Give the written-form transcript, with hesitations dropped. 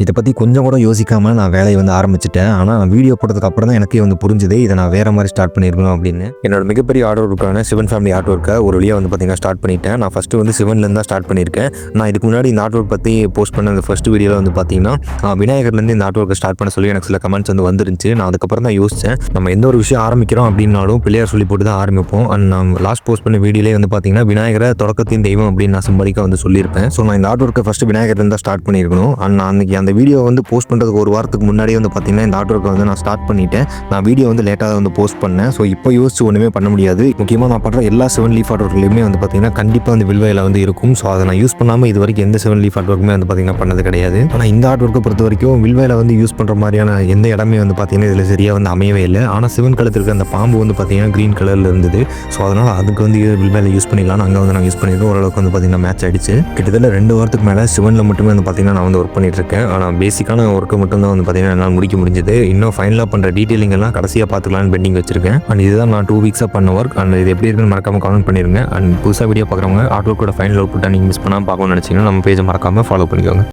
இதை பற்றி கொஞ்சம் கூட யோசிக்காமல் நான் வேலையை வந்து ஆரம்பிச்சிட்டேன். ஆனால் வீடியோ போட்டதுக்கு அப்புறம் தான் எனக்கே வந்து புரிஞ்சுது இதை நான் வேறு மாதிரி ஸ்டார்ட் பண்ணியிருக்கணும் அப்படின்னு. என்னோட மிகப்பெரிய ஆர்ட் ஒர்க்கான சிவன் ஃபேமிலி ஆர்ட் ஒர்க்கை ஒரு வழியாக வந்து பார்த்தீங்கன்னா ஸ்டார்ட் பண்ணிட்டேன். நான் ஃபஸ்ட்டு வந்து சிவன்லேருந்து தான் ஸ்டார்ட் பண்ணியிருக்கேன். நான் இதுக்கு முன்னாடி இந்த ஆர்ட் ஒர்க் பற்றி போஸ்ட் பண்ண அந்த ஃபஸ்ட் வீடியோவில் வந்து பார்த்தீங்கன்னா விநாயகர்லேருந்து இந்த ஆர்ட் ஒர்க்கை ஸ்டார்ட் பண்ண சொல்லி எனக்கு சில கமெண்ட்ஸ் வந்து வந்துருந்துச்சு. நான் அதுக்கப்புறம் தான் யோசித்தேன், நம்ம எந்த ஒரு விஷயம் ஆரம்பிக்கிறோம் அப்படின்னாலும் பிள்ளையார் சொல்லி போட்டு தான் ஆரம்பிப்போம். அண்ட் நான் லாஸ்ட் போஸ்ட் பண்ண வீடியோலே வந்து பார்த்தீங்கன்னா விநாயகரை தொடக்கத்தின் தெய்வம் அப்படின்னு நான் சிம்பலிக்காக வந்து சொல்லியிருப்பேன். ஸோ நான் இந்த ஆர்ட் ஒர்க்கை ஃபஸ்ட்டு விநாயகர்லேருந்து தான் ஸ்டார்ட் பண்ணியிருக்கணும். அண்ட் நான் அன்றைக்கி அந்த வீடியோ வந்து போஸ்ட் பண்ணுறதுக்கு ஒரு வாரத்துக்கு முன்னாடியே வந்து பார்த்தீங்கன்னா இந்த ஆர்ட் ஒர்க்கை வந்து நான் ஸ்டார்ட் பண்ணிட்டேன். நான் வீடியோ வந்து லேட்டாக வந்து போஸ்ட் பண்ணேன். ஸோ இப்போ யோசிச்சு ஒன்றுமே பண்ண முடியாது. முக்கியமாக நான் பண்ணுற எல்லா 7 லீஃப் ஆர்ட் ஒர்க்லையுமே வந்து பார்த்தீங்கன்னா கண்டிப்பாக வந்து வில்வையில் வந்து இருக்கும். ஸோ அதை நான் யூஸ் பண்ணாமல் இது வரைக்கும் எந்த 7 லீஃப் ஆர்ட் ஒர்க்குமே வந்து பார்த்தீங்கன்னா பண்ணது கிடையாது. ஆனால் இந்த ஆர்ட் ஒர்க்கை பொறுத்த வரைக்கும் வில்வையில் வந்து யூஸ் பண்ணுற மாதிரியான எந்த இடமே வந்து பார்த்தீங்கன்னா இதில் சரியாக வந்து அமையவே இல்லை. ஆனால் சிவன் கழுத்துக்கு அந்த பாம்பு வந்து பார்த்தீங்கன்னா க்ரீன் கலரில் இருந்தது. ஸோ அதனால் அதுக்கு வந்து வில்வையில் யூஸ் பண்ணிடலாம். அங்கே வந்து நான் யூஸ் பண்ணியிருக்கேன். ஓரளவுக்கு வந்து பார்த்தீங்கன்னா மேட்ச் ஆகிடுச்சு. கிட்டத்தட்ட 2 வாரத்துக்கு மேலே சிவனில் மட்டுமே வந்து பார்த்தீங்கன்னா நான் வந்து ஒர்க் பண்ணிட்டு இருக்கேன். ஆனால் பேசிக்கான ஒர்க்கை மட்டும் தான் வந்து பார்த்தீங்கன்னா என்னால் முடிக்க முடிஞ்சது. இன்னும் ஃபைனலாக பண்ணுற டீட்டெயிலிங் எல்லாம் கடைசியாக பார்த்துக்கலான்னு பெண்டிங் வச்சிருக்கேன். அண்ட் இதுதான் நான் 2 வீக்ஸாக பண்ண ஒர்க். அண்ட் இது எப்படி இருக்குன்னு மறக்காமல் கமெண்ட் பண்ணிருங்க. அண்ட் புதுசாக வீடியோ பார்க்குறவங்க ஆர்ட் ஒர்க்கோட ஃபைனல் அவுட்புட்டை நீங்கள் மிஸ் பண்ணாமல் பார்க்கணும்னு நினச்சிங்கன்னா நம்ம பேஜை மறக்காமல் ஃபாலோ பண்ணிக்கோங்க.